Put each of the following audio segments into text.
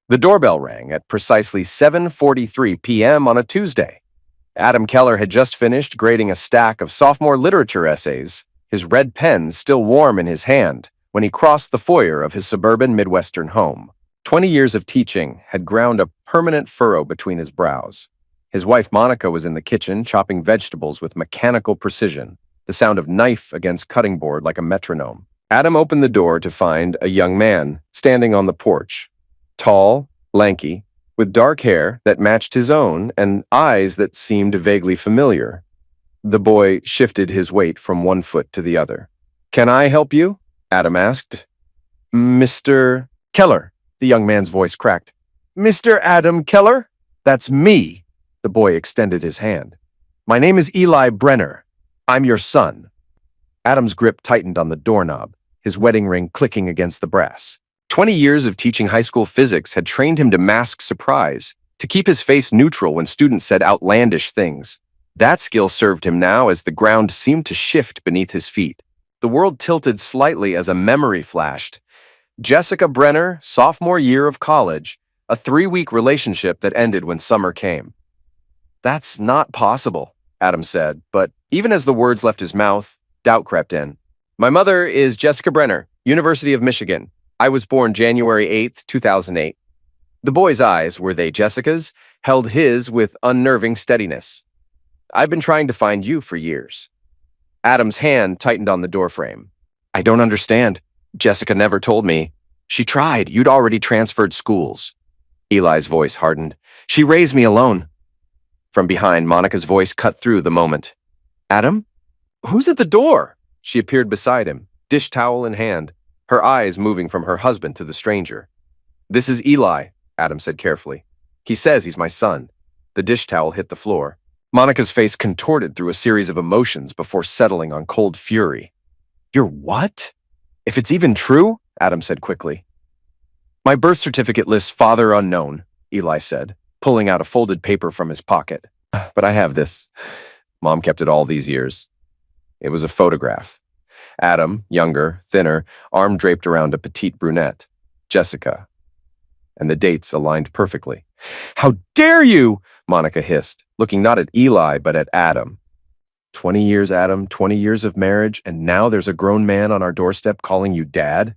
The doorbell rang at precisely 7:43 p.m. on a Tuesday. Adam Keller had just finished grading a stack of sophomore literature essays, his red pen still warm in his hand, when he crossed the foyer of his suburban Midwestern home. 20 years of teaching had ground a permanent furrow between his brows. His wife Monica was in the kitchen chopping vegetables with mechanical precision, the sound of knife against cutting board like a metronome. Adam opened the door to find a young man standing on the porch. Tall, lanky, with dark hair that matched his own and eyes that seemed vaguely familiar. The boy shifted his weight from one foot to the other. "Can I help you?" Adam asked. "Mr. Keller," the young man's voice cracked. "Mr. Adam Keller? That's me." The boy extended his hand. "My name is Eli Brenner. I'm your son." Adam's grip tightened on the doorknob, his wedding ring clicking against the brass. 20 years of teaching high school physics had trained him to mask surprise, to keep his face neutral when students said outlandish things. That skill served him now as the ground seemed to shift beneath his feet. The world tilted slightly as a memory flashed. Jessica Brenner, sophomore year of college, a 3-week relationship that ended when summer came. "That's not possible," Adam said, but even as the words left his mouth, doubt crept in. "My mother is Jessica Brenner, University of Michigan. I was born January 8th, 2008. The boy's eyes, were they Jessica's, held his with unnerving steadiness. "I've been trying to find you for years." Adam's hand tightened on the doorframe. "I don't understand. Jessica never told me. She tried. You'd already transferred schools." Eli's voice hardened. "She raised me alone." From behind, Monica's voice cut through the moment. "Adam? Who's at the door?" She appeared beside him, dish towel in hand, her eyes moving from her husband to the stranger. "This is Eli," Adam said carefully. "He says he's my son." The dish towel hit the floor. Monica's face contorted through a series of emotions before settling on cold fury. "You're what?" "If it's even true," Adam said quickly. "My birth certificate lists father unknown," Eli said, pulling out a folded paper from his pocket. "But I have this. Mom kept it all these years." It was a photograph. Adam, younger, thinner, arm draped around a petite brunette. Jessica. And the dates aligned perfectly. "How dare you!" Monica hissed, looking not at Eli, but at Adam. 20 years, Adam, 20 years of marriage, and now there's a grown man on our doorstep calling you dad?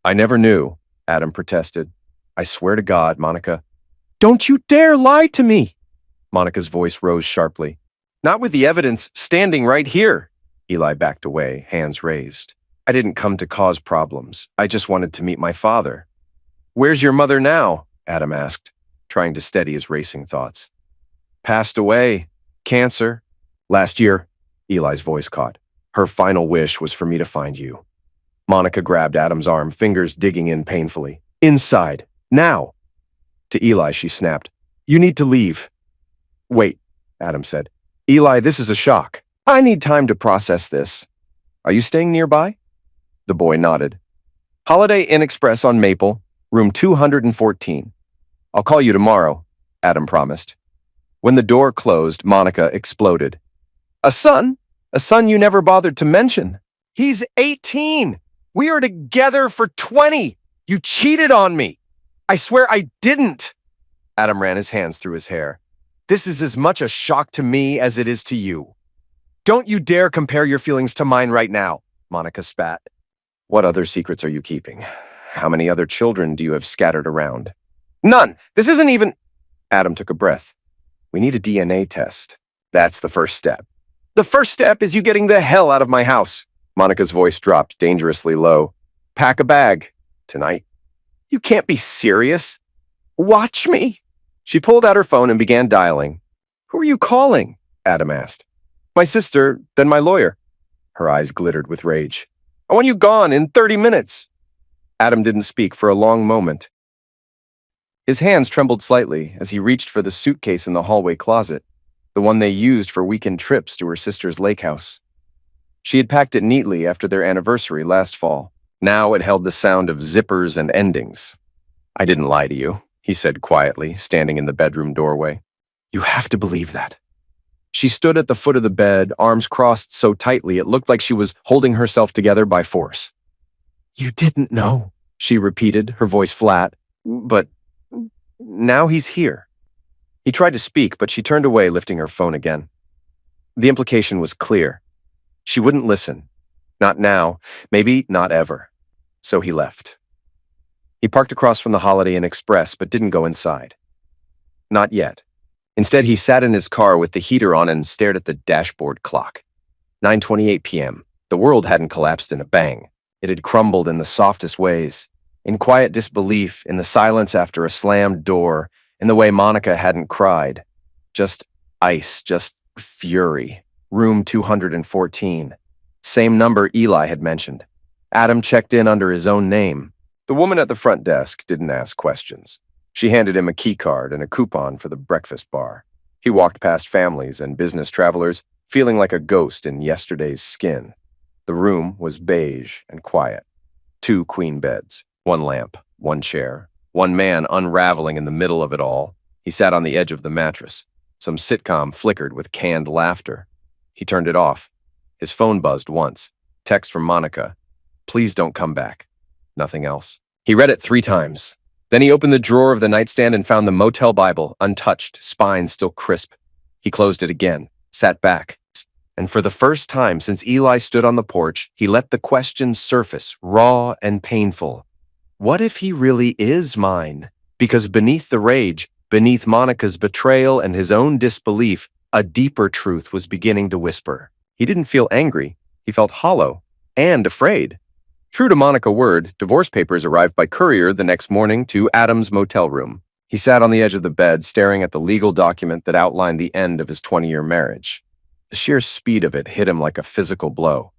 "I never knew," Adam protested. "I swear to God, Monica." "Don't you dare lie to me!" Monica's voice rose sharply. "Not with the evidence standing right here." Eli backed away, hands raised. "I didn't come to cause problems. I just wanted to meet my father." "Where's your mother now?" Adam asked, trying to steady his racing thoughts. "Passed away. Cancer. Last year," Eli's voice caught. "Her final wish was for me to find you." Monica grabbed Adam's arm, fingers digging in painfully. "Inside. Now." To Eli, she snapped, "You need to leave." "Wait," Adam said. "Eli, this is a shock. I need time to process this. Are you staying nearby?" The boy nodded. "Holiday Inn Express on Maple, room 214. I'll call you tomorrow," Adam promised. When the door closed, Monica exploded. A son you never bothered to mention. He's 18. We are together for 20. You cheated on me. I swear I didn't." Adam ran his hands through his hair. "This is as much a shock to me as it is to you. Don't you dare compare your feelings to mine right now," Monica spat. "What other secrets are you keeping? How many other children do you have scattered around?" "None. This isn't even—" Adam took a breath. "We need a DNA test. That's the first step." "The first step is you getting the hell out of my house." Monica's voice dropped dangerously low. "Pack a bag. Tonight." "You can't be serious." "Watch me." She pulled out her phone and began dialing. "Who are you calling?" Adam asked. "My sister, then my lawyer." Her eyes glittered with rage. "I want you gone in 30 minutes." Adam didn't speak for a long moment. His hands trembled slightly as he reached for the suitcase in the hallway closet, the one they used for weekend trips to her sister's lake house. She had packed it neatly after their anniversary last fall. Now it held the sound of zippers and endings. "I didn't lie to you," he said quietly, standing in the bedroom doorway. "You have to believe that." She stood at the foot of the bed, arms crossed so tightly it looked like she was holding herself together by force. "You didn't know," she repeated, her voice flat. But Now he's here. He tried to speak, but she turned away, lifting her phone again. The implication was clear. She wouldn't listen. Not now, maybe not ever. So he left. He parked across from the Holiday Inn Express, but didn't go inside. Not yet. Instead, he sat in his car with the heater on and stared at the dashboard clock. 9:28 p.m. The world hadn't collapsed in a bang. It had crumbled in the softest ways, in quiet disbelief, in the silence after a slammed door, in the way Monica hadn't cried. Just ice, just fury. Room 214. Same number Eli had mentioned. Adam checked in under his own name. The woman at the front desk didn't ask questions. She handed him a key card and a coupon for the breakfast bar. He walked past families and business travelers, feeling like a ghost in yesterday's skin. The room was beige and quiet. 2 queen beds, 1 lamp, 1 chair, 1 man unraveling in the middle of it all. He sat on the edge of the mattress. Some sitcom flickered with canned laughter. He turned it off. His phone buzzed once. Text from Monica. Please don't come back. Nothing else. He read it 3 times. Then he opened the drawer of the nightstand and found the motel Bible, untouched, spine still crisp. He closed it again, sat back. And for the first time since Eli stood on the porch, he let the question surface, raw and painful. What if he really is mine? Because beneath the rage, beneath Monica's betrayal and his own disbelief, a deeper truth was beginning to whisper. He didn't feel angry. He felt hollow and afraid. True to Monica word, divorce papers arrived by courier the next morning to Adam's motel room. He sat on the edge of the bed, staring at the legal document that outlined the end of his 20-year marriage. The sheer speed of it hit him like a physical blow.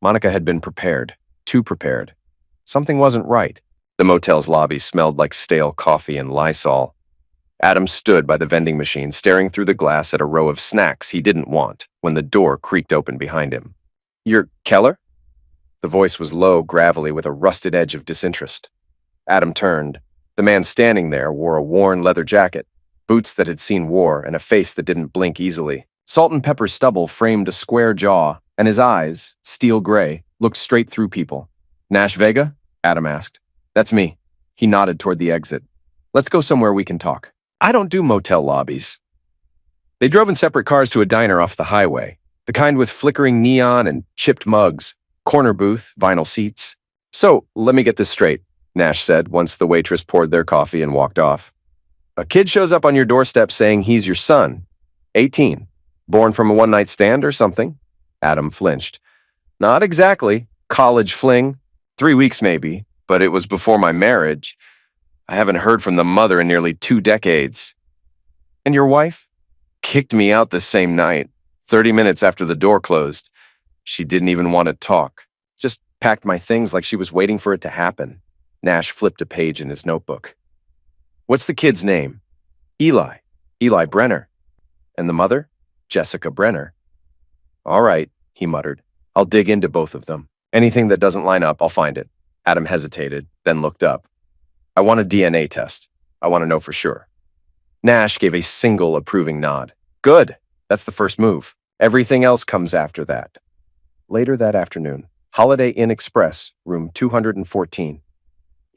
Monica had been prepared, too prepared. Something wasn't right. The motel's lobby smelled like stale coffee and Lysol. Adam stood by the vending machine, staring through the glass at a row of snacks he didn't want, when the door creaked open behind him. "You're Keller?" The voice was low, gravelly, with a rusted edge of disinterest. Adam turned. The man standing there wore a worn leather jacket, boots that had seen war, and a face that didn't blink easily. Salt and pepper stubble framed a square jaw, and his eyes, steel gray, looked straight through people. "Nash Vega?" Adam asked. "That's me." He nodded toward the exit. "Let's go somewhere we can talk." "I don't do motel lobbies." They drove in separate cars to a diner off the highway, the kind with flickering neon and chipped mugs, corner booth, vinyl seats. "So, let me get this straight," Nash said once the waitress poured their coffee and walked off. "A kid shows up on your doorstep saying he's your son. 18. Born from a one-night stand or something?" Adam flinched. "Not exactly. College fling. 3 weeks maybe, but it was before my marriage. I haven't heard from the mother in nearly 2 decades. "And your wife?" "Kicked me out the same night, 30 minutes after the door closed. She didn't even want to talk. Just packed my things like she was waiting for it to happen." Nash flipped a page in his notebook. "What's the kid's name?" "Eli. Eli Brenner." "And the mother?" "Jessica Brenner." "All right," he muttered. "I'll dig into both of them. Anything that doesn't line up, I'll find it." Adam hesitated, then looked up. "I want a DNA test. I want to know for sure." Nash gave a single approving nod. "Good. That's the first move. Everything else comes after that." Later that afternoon, Holiday Inn Express, room 214.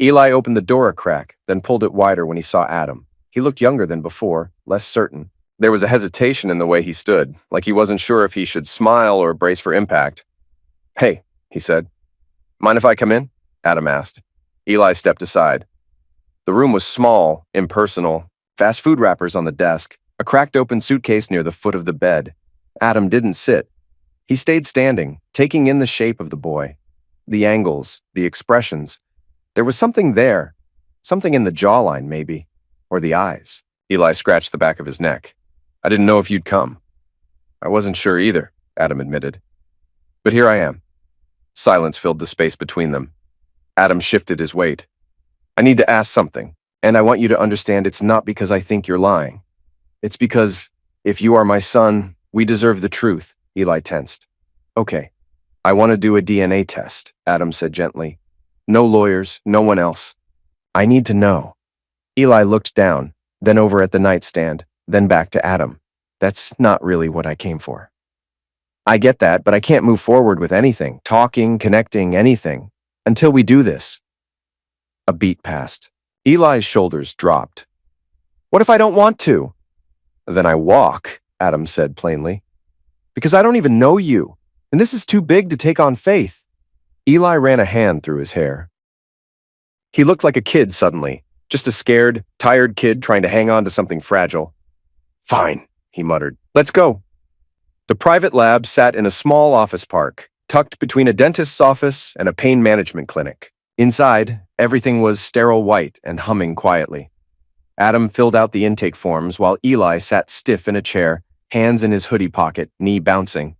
Eli opened the door a crack, then pulled it wider when he saw Adam. He looked younger than before, less certain. There was a hesitation in the way he stood, like he wasn't sure if he should smile or brace for impact. "Hey," he said. "Mind if I come in?" Adam asked. Eli stepped aside. The room was small, impersonal, fast food wrappers on the desk, a cracked open suitcase near the foot of the bed. Adam didn't sit. He stayed standing, taking in the shape of the boy. The angles, the expressions. There was something there. Something in the jawline, maybe. Or the eyes. Eli scratched the back of his neck. "I didn't know if you'd come." "I wasn't sure either," Adam admitted. "But here I am." Silence filled the space between them. Adam shifted his weight. "I need to ask something, and I want you to understand it's not because I think you're lying. It's because, if you are my son, we deserve the truth." Eli tensed. "Okay, I want to do a DNA test," Adam said gently. "No lawyers, no one else. I need to know." Eli looked down, then over at the nightstand, then back to Adam. "That's not really what I came for." "I get that, but I can't move forward with anything, talking, connecting, anything, until we do this." A beat passed. Eli's shoulders dropped. What if I don't want to? Then I walk, Adam said plainly. Because I don't even know you, and this is too big to take on faith. Eli ran a hand through his hair. He looked like a kid suddenly, just a scared, tired kid trying to hang on to something fragile. Fine, he muttered. Let's go. The private lab sat in a small office park, tucked between a dentist's office and a pain management clinic. Inside, everything was sterile white and humming quietly. Adam filled out the intake forms while Eli sat stiff in a chair, hands in his hoodie pocket, knee bouncing.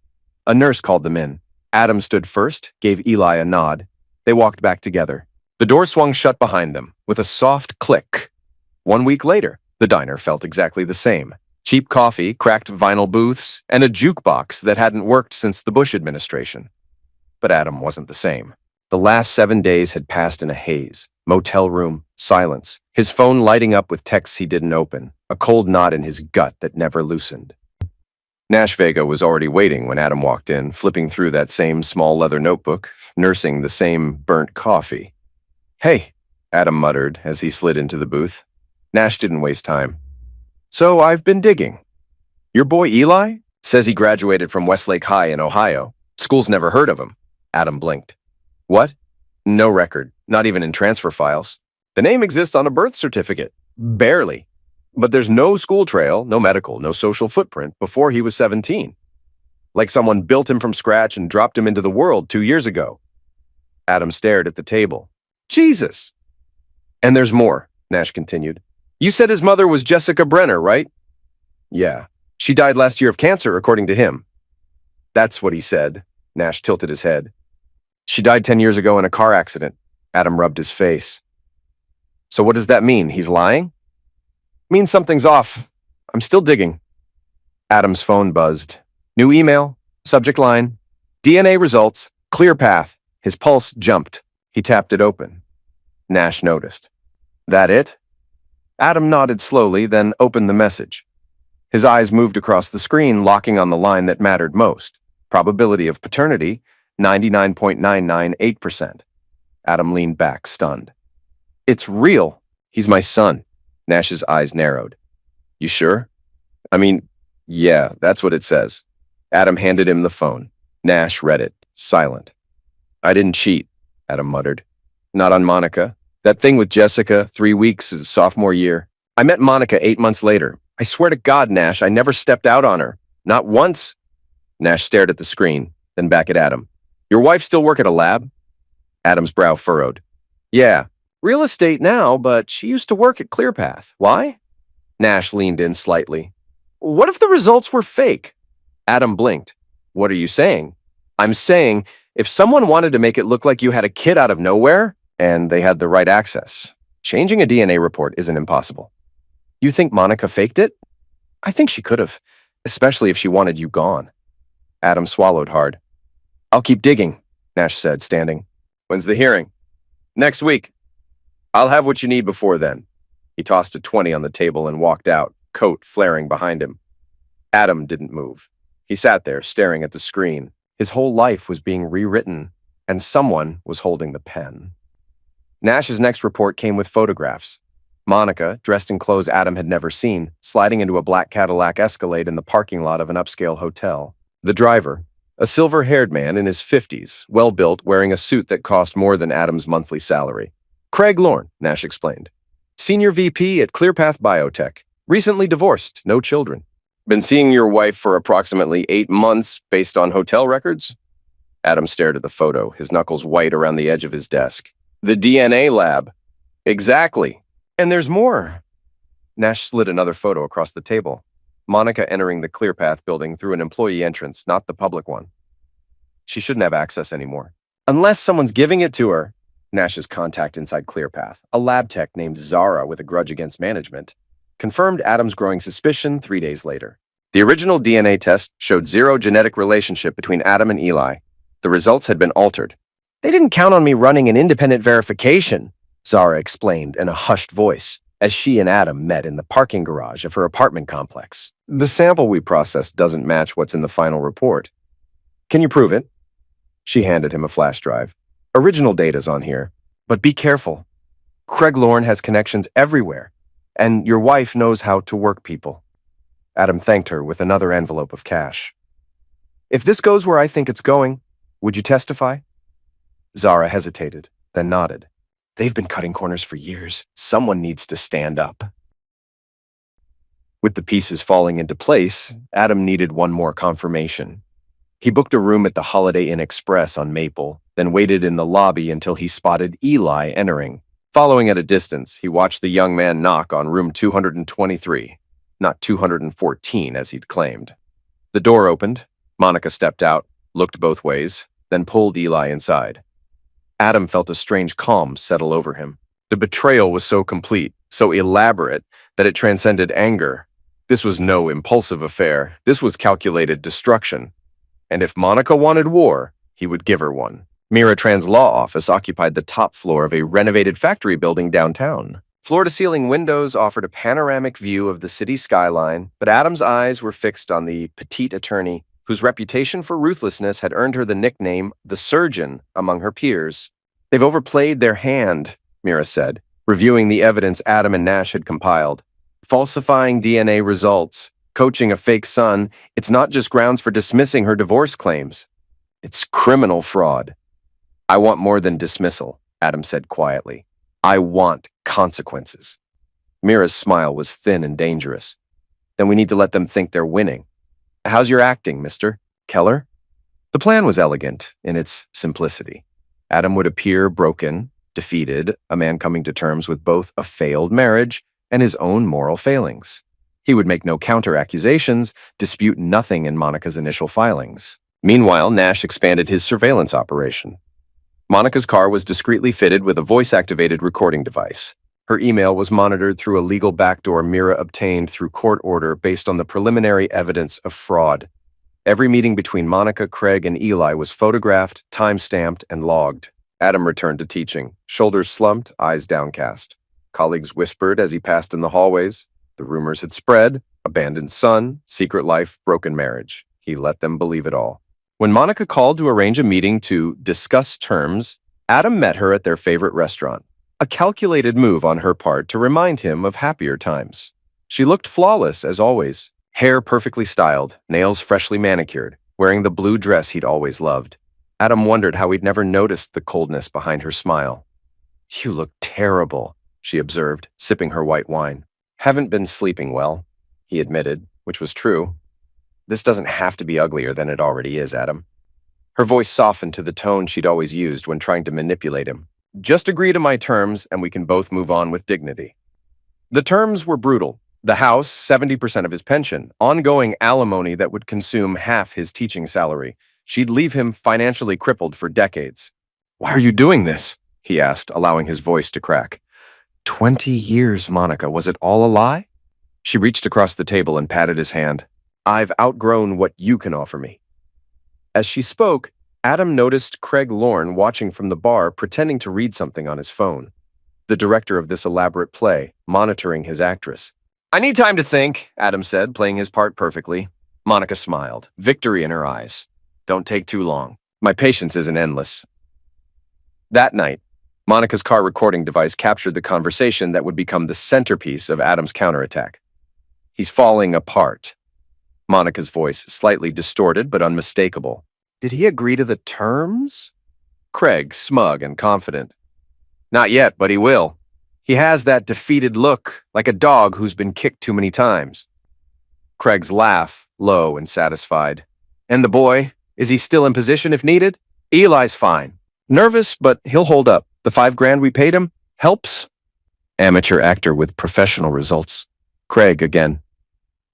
A nurse called them in. Adam stood first, gave Eli a nod. They walked back together. The door swung shut behind them, with a soft click. 1 week later, the diner felt exactly the same. Cheap coffee, cracked vinyl booths, and a jukebox that hadn't worked since the Bush administration. But Adam wasn't the same. The last 7 days had passed in a haze. Motel room, silence, his phone lighting up with texts he didn't open, a cold knot in his gut that never loosened. Nash Vega was already waiting when Adam walked in, flipping through that same small leather notebook, nursing the same burnt coffee. Hey, Adam muttered as he slid into the booth. Nash didn't waste time. So I've been digging. Your boy Eli? Says he graduated from Westlake High in Ohio. School's never heard of him. Adam blinked. What? No record, not even in transfer files. The name exists on a birth certificate. Barely. But there's no school trail, no medical, no social footprint before he was 17. Like someone built him from scratch and dropped him into the world 2 years ago. Adam stared at the table. Jesus! And there's more, Nash continued. You said his mother was Jessica Brenner, right? Yeah. She died last year of cancer, according to him. That's what he said. Nash tilted his head. She died 10 years ago in a car accident. Adam rubbed his face. So what does that mean? He's lying? Means something's off. I'm still digging. Adam's phone buzzed. New email, subject line, DNA results, clear path. His pulse jumped. He tapped it open. Nash noticed. That it? Adam nodded slowly, then opened the message. His eyes moved across the screen, locking on the line that mattered most. Probability of paternity, 99.998%. Adam leaned back, stunned. It's real. He's my son. Nash's eyes narrowed. You sure? I mean, yeah, that's what it says. Adam handed him the phone. Nash read it, silent. I didn't cheat, Adam muttered. Not on Monica. That thing with Jessica, 3 weeks is sophomore year. I met Monica 8 months later. I swear to God, Nash, I never stepped out on her. Not once. Nash stared at the screen, then back at Adam. Your wife still work at a lab? Adam's brow furrowed. Yeah, real estate now, but she used to work at ClearPath. Why? Nash leaned in slightly. What if the results were fake? Adam blinked. What are you saying? I'm saying, if someone wanted to make it look like you had a kid out of nowhere, and they had the right access, changing a DNA report isn't impossible. You think Monica faked it? I think she could have, especially if she wanted you gone. Adam swallowed hard. I'll keep digging, Nash said, standing. When's the hearing? Next week. I'll have what you need before then. He tossed a 20 on the table and walked out, coat flaring behind him. Adam didn't move. He sat there, staring at the screen. His whole life was being rewritten, and someone was holding the pen. Nash's next report came with photographs. Monica, dressed in clothes Adam had never seen, sliding into a black Cadillac Escalade in the parking lot of an upscale hotel. The driver, a silver-haired man in his 50s, well-built, wearing a suit that cost more than Adam's monthly salary. Craig Lorne, Nash explained. Senior VP at ClearPath Biotech. Recently divorced, no children. Been seeing your wife for approximately 8 months based on hotel records? Adam stared at the photo, his knuckles white around the edge of his desk. The DNA lab. Exactly. And there's more. Nash slid another photo across the table. Monica entering the ClearPath building through an employee entrance, not the public one. She shouldn't have access anymore. Unless someone's giving it to her. Nash's contact inside ClearPath, a lab tech named Zara with a grudge against management, confirmed Adam's growing suspicion 3 days later. The original DNA test showed zero genetic relationship between Adam and Eli. The results had been altered. They didn't count on me running an independent verification, Zara explained in a hushed voice, as she and Adam met in the parking garage of her apartment complex. The sample we processed doesn't match what's in the final report. Can you prove it? She handed him a flash drive. Original data's on here, but be careful. Craig Lorne has connections everywhere. And your wife knows how to work people. Adam thanked her with another envelope of cash. If this goes where I think it's going, would you testify? Zara hesitated, then nodded. They've been cutting corners for years. Someone needs to stand up. With the pieces falling into place, Adam needed one more confirmation. He booked a room at the Holiday Inn Express on Maple, then waited in the lobby until he spotted Eli entering. Following at a distance, he watched the young man knock on room 223, not 214 as he'd claimed. The door opened. Monica stepped out, looked both ways, then pulled Eli inside. Adam felt a strange calm settle over him. The betrayal was so complete, so elaborate, that it transcended anger. This was no impulsive affair. This was calculated destruction. And if Monica wanted war, he would give her one. Miratran's law office occupied the top floor of a renovated factory building downtown. Floor-to-ceiling windows offered a panoramic view of the city skyline, but Adam's eyes were fixed on the petite attorney, whose reputation for ruthlessness had earned her the nickname the Surgeon among her peers. They've overplayed their hand, Mira said, reviewing the evidence Adam and Nash had compiled. Falsifying DNA results, coaching a fake son, it's not just grounds for dismissing her divorce claims. It's criminal fraud. I want more than dismissal, Adam said quietly. I want consequences. Mira's smile was thin and dangerous. Then we need to let them think they're winning. How's your acting, Mr. Keller? The plan was elegant in its simplicity. Adam would appear broken, defeated, a man coming to terms with both a failed marriage and his own moral failings. He would make no counter-accusations, dispute nothing in Monica's initial filings. Meanwhile, Nash expanded his surveillance operation. Monica's car was discreetly fitted with a voice-activated recording device. Her email was monitored through a legal backdoor Mira obtained through court order based on the preliminary evidence of fraud. Every meeting between Monica, Craig, and Eli was photographed, time-stamped, and logged. Adam returned to teaching, shoulders slumped, eyes downcast. Colleagues whispered as he passed in the hallways. The rumors had spread: abandoned son, secret life, broken marriage. He let them believe it all. When Monica called to arrange a meeting to discuss terms, Adam met her at their favorite restaurant. A calculated move on her part to remind him of happier times. She looked flawless, as always. Hair perfectly styled, nails freshly manicured, wearing the blue dress he'd always loved. Adam wondered how he'd never noticed the coldness behind her smile. You look terrible, she observed, sipping her white wine. Haven't been sleeping well, he admitted, which was true. This doesn't have to be uglier than it already is, Adam. Her voice softened to the tone she'd always used when trying to manipulate him. Just agree to my terms and we can both move on with dignity. The terms were brutal. The house, 70% of his pension, ongoing alimony that would consume half his teaching salary. She'd leave him financially crippled for decades. Why are you doing this? He asked, allowing his voice to crack. 20 years, Monica. Was it all a lie? She reached across the table and patted his hand. I've outgrown what you can offer me. As she spoke, Adam noticed Craig Lorne watching from the bar, pretending to read something on his phone. The director of this elaborate play, monitoring his actress. I need time to think, Adam said, playing his part perfectly. Monica smiled, victory in her eyes. Don't take too long. My patience isn't endless. That night, Monica's car recording device captured the conversation that would become the centerpiece of Adam's counterattack. He's falling apart. Monica's voice slightly distorted but unmistakable. Did he agree to the terms? Craig, smug and confident. Not yet, but he will. He has that defeated look, like a dog who's been kicked too many times. Craig's laugh, low and satisfied. And the boy, is he still in position if needed? Eli's fine. Nervous, but he'll hold up. The $5,000 we paid him helps. Amateur actor with professional results. Craig again.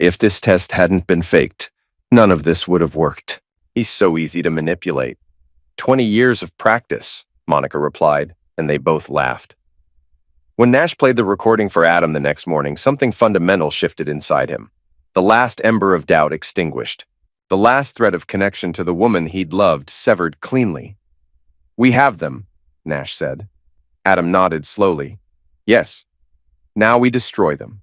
If this test hadn't been faked, none of this would have worked. He's so easy to manipulate. 20 years of practice, Monica replied, and they both laughed. When Nash played the recording for Adam the next morning, something fundamental shifted inside him. The last ember of doubt extinguished. The last thread of connection to the woman he'd loved severed cleanly. We have them, Nash said. Adam nodded slowly. Yes. Now we destroy them.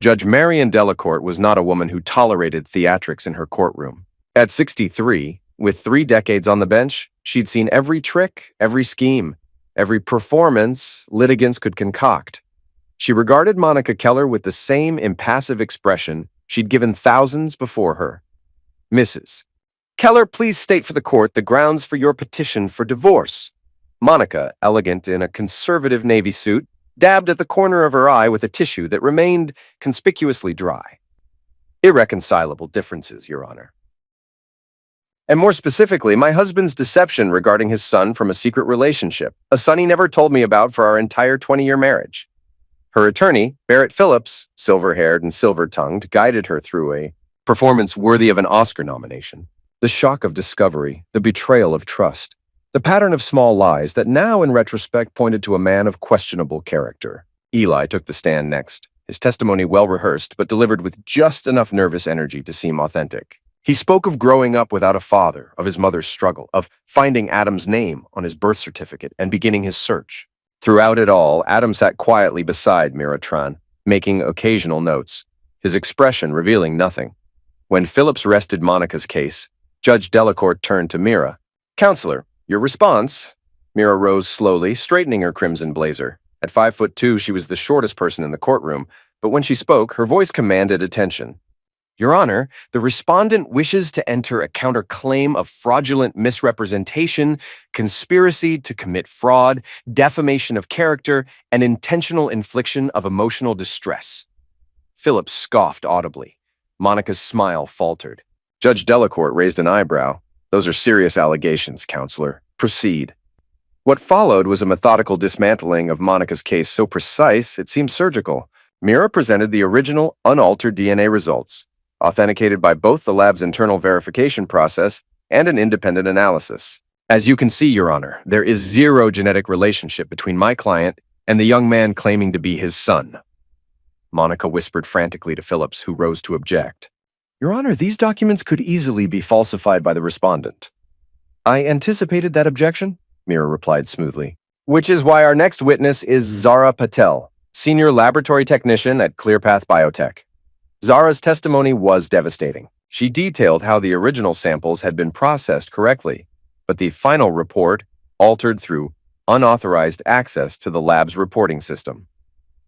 Judge Marion Delacourt was not a woman who tolerated theatrics in her courtroom. At 63, with 3 decades on the bench, she'd seen every trick, every scheme, every performance litigants could concoct. She regarded Monica Keller with the same impassive expression she'd given thousands before her. Mrs. Keller, please state for the court the grounds for your petition for divorce. Monica, elegant in a conservative navy suit, dabbed at the corner of her eye with a tissue that remained conspicuously dry. Irreconcilable differences, Your Honor. And more specifically, my husband's deception regarding his son from a secret relationship, a son he never told me about for our entire 20-year marriage. Her attorney, Barrett Phillips, silver-haired and silver-tongued, guided her through a performance worthy of an Oscar nomination. The shock of discovery, the betrayal of trust, the pattern of small lies that now, in retrospect, pointed to a man of questionable character. Eli took the stand next, his testimony well-rehearsed but delivered with just enough nervous energy to seem authentic. He spoke of growing up without a father, of his mother's struggle, of finding Adam's name on his birth certificate and beginning his search. Throughout it all, Adam sat quietly beside Mira Tran, making occasional notes, his expression revealing nothing. When Phillips rested Monica's case, Judge Delacourt turned to Mira. Counselor, your response? Mira rose slowly, straightening her crimson blazer. At 5'2", she was the shortest person in the courtroom, but when she spoke, her voice commanded attention. Your Honor, the respondent wishes to enter a counterclaim of fraudulent misrepresentation, conspiracy to commit fraud, defamation of character, and intentional infliction of emotional distress. Phillips scoffed audibly. Monica's smile faltered. Judge Delacourt raised an eyebrow. Those are serious allegations, Counselor. Proceed. What followed was a methodical dismantling of Monica's case so precise it seemed surgical. Mira presented the original, unaltered DNA results, authenticated by both the lab's internal verification process and an independent analysis. As you can see, Your Honor, there is zero genetic relationship between my client and the young man claiming to be his son. Monica whispered frantically to Phillips, who rose to object. Your Honor, these documents could easily be falsified by the respondent. I anticipated that objection, Mira replied smoothly. Which is why our next witness is Zara Patel, senior laboratory technician at ClearPath Biotech. Zara's testimony was devastating. She detailed how the original samples had been processed correctly, but the final report altered through unauthorized access to the lab's reporting system.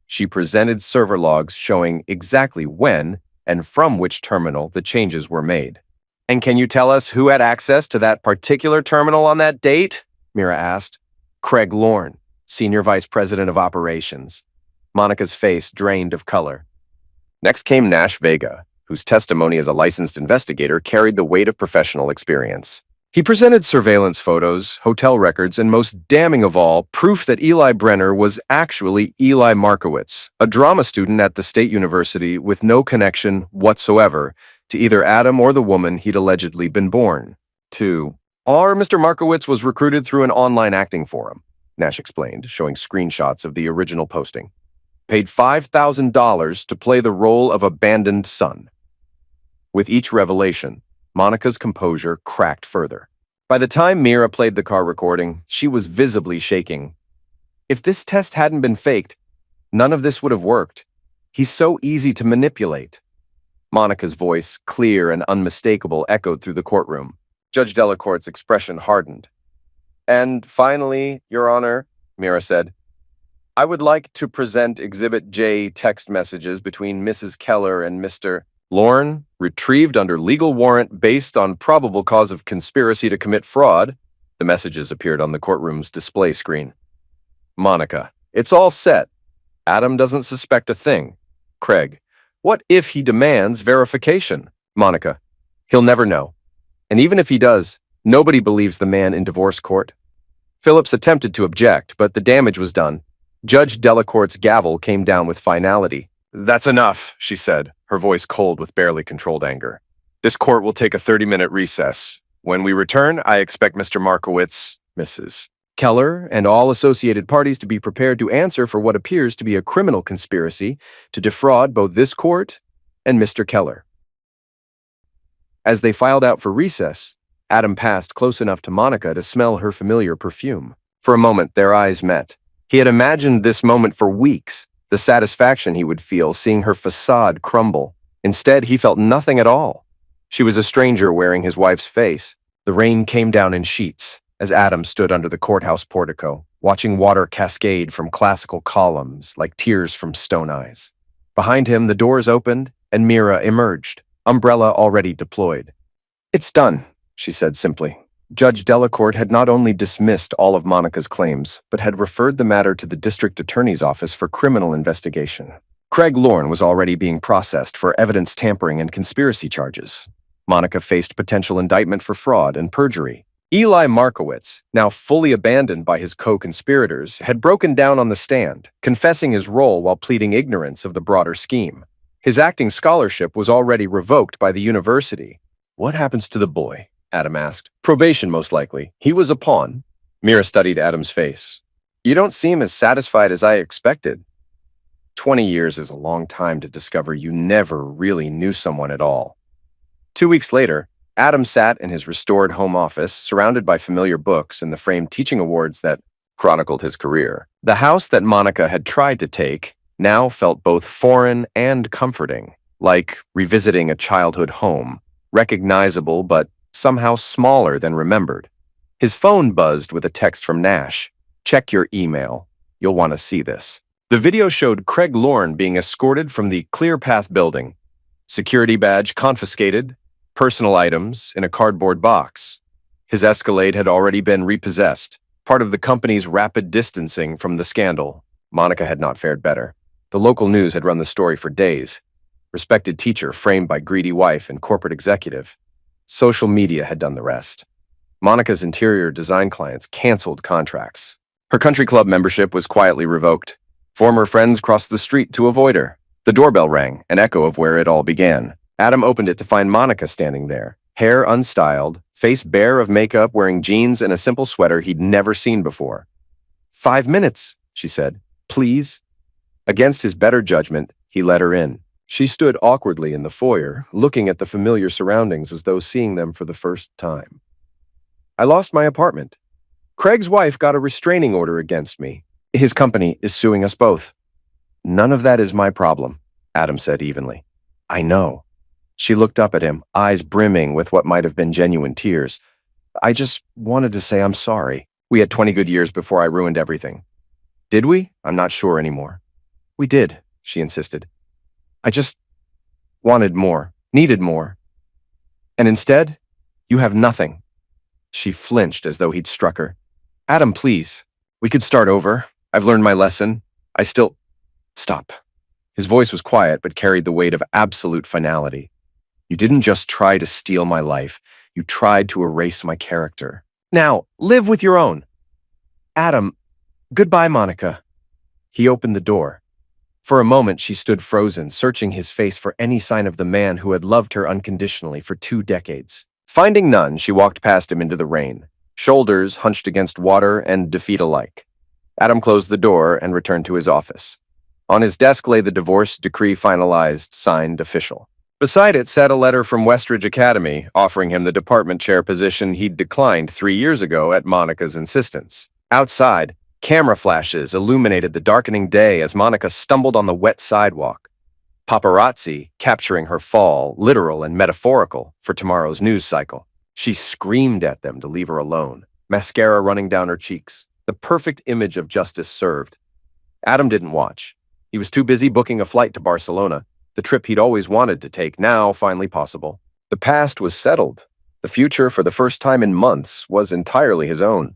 She presented server logs showing exactly when and from which terminal the changes were made. And can you tell us who had access to that particular terminal on that date? Mira asked. Craig Lorne, Senior Vice President of Operations. Monica's face drained of color. Next came Nash Vega, whose testimony as a licensed investigator carried the weight of professional experience. He presented surveillance photos, hotel records, and most damning of all, proof that Eli Brenner was actually Eli Markowitz, a drama student at the State University with no connection whatsoever to either Adam or the woman he'd allegedly been born to. Or Mr. Markowitz was recruited through an online acting forum, Nash explained, showing screenshots of the original posting. Paid $5,000 to play the role of abandoned son. With each revelation, Monica's composure cracked further. By the time Mira played the car recording, she was visibly shaking. If this test hadn't been faked, none of this would have worked. He's so easy to manipulate. Monica's voice, clear and unmistakable, echoed through the courtroom. Judge Delacourt's expression hardened. And finally, Your Honor, Mira said, I would like to present Exhibit J text messages between Mrs. Keller and Mr. Lorne, retrieved under legal warrant based on probable cause of conspiracy to commit fraud. The messages appeared on the courtroom's display screen. Monica, it's all set. Adam doesn't suspect a thing. Craig, what if he demands verification? Monica, he'll never know. And even if he does, nobody believes the man in divorce court. Phillips attempted to object, but the damage was done. Judge Delacourt's gavel came down with finality. That's enough, she said, her voice cold with barely controlled anger. This court will take a 30-minute recess. When we return, I expect Mr. Markowitz, Mrs. Keller, and all associated parties to be prepared to answer for what appears to be a criminal conspiracy to defraud both this court and Mr. Keller. As they filed out for recess, Adam passed close enough to Monica to smell her familiar perfume. For a moment, their eyes met. He had imagined this moment for weeks, the satisfaction he would feel seeing her facade crumble. Instead, he felt nothing at all. She was a stranger wearing his wife's face. The rain came down in sheets as Adam stood under the courthouse portico. watching water cascade from classical columns like tears from stone eyes. Behind him, the doors opened and Mira emerged, umbrella already deployed. "It's done," she said simply. Judge Delacourt had not only dismissed all of Monica's claims, but had referred the matter to the district attorney's office for criminal investigation. Craig Lorne was already being processed for evidence tampering and conspiracy charges. Monica faced potential indictment for fraud and perjury. Eli Markowitz, now fully abandoned by his co-conspirators, had broken down on the stand, confessing his role while pleading ignorance of the broader scheme. His acting scholarship was already revoked by the university. "What happens to the boy?" Adam asked. "Probation, most likely. He was a pawn." Mira studied Adam's face. "You don't seem as satisfied as I expected." 20 years is a long time to discover you never really knew someone at all. 2 weeks later, Adam sat in his restored home office, surrounded by familiar books and the framed teaching awards that chronicled his career. The house that Monica had tried to take now felt both foreign and comforting, like revisiting a childhood home, recognizable but somehow smaller than remembered. His phone buzzed with a text from Nash. "Check your email. You'll want to see this." The video showed Craig Lorne being escorted from the Clear Path building. Security badge confiscated, personal items in a cardboard box. His Escalade had already been repossessed, part of the company's rapid distancing from the scandal. Monica had not fared better. The local news had run the story for days. Respected teacher framed by greedy wife and corporate executive. Social media had done the rest. Monica's interior design clients canceled contracts. Her country club membership was quietly revoked. Former friends crossed the street to avoid her. The doorbell rang, an echo of where it all began. Adam opened it to find Monica standing there, hair unstyled, face bare of makeup, wearing jeans and a simple sweater he'd never seen before. "5 minutes," she said. "Please?" Against his better judgment, he let her in. She stood awkwardly in the foyer, looking at the familiar surroundings as though seeing them for the first time. "I lost my apartment. Craig's wife got a restraining order against me. His company is suing us both." "None of that is my problem," Adam said evenly. "I know." She looked up at him, eyes brimming with what might have been genuine tears. "I just wanted to say I'm sorry. We had 20 good years before I ruined everything." "Did we? I'm not sure anymore." "We did," she insisted. "I just wanted more, needed more. And instead, you have nothing." She flinched as though he'd struck her. "Adam, please. We could start over. I've learned my lesson. I still—" "Stop." His voice was quiet but carried the weight of absolute finality. "You didn't just try to steal my life. You tried to erase my character. Now, live with your own." "Adam, goodbye, Monica." He opened the door. For a moment, she stood frozen, searching his face for any sign of the man who had loved her unconditionally for 2 decades. Finding none, she walked past him into the rain, shoulders hunched against water and defeat alike. Adam closed the door and returned to his office. On his desk lay the divorce decree finalized, signed, official. Beside it sat a letter from Westridge Academy offering him the department chair position he'd declined 3 years ago at Monica's insistence. Outside, camera flashes illuminated the darkening day as Monica stumbled on the wet sidewalk. Paparazzi capturing her fall, literal and metaphorical, for tomorrow's news cycle. She screamed at them to leave her alone, mascara running down her cheeks, the perfect image of justice served. Adam didn't watch. He was too busy booking a flight to Barcelona, the trip he'd always wanted to take, now finally possible. The past was settled. The future, for the first time in months, was entirely his own.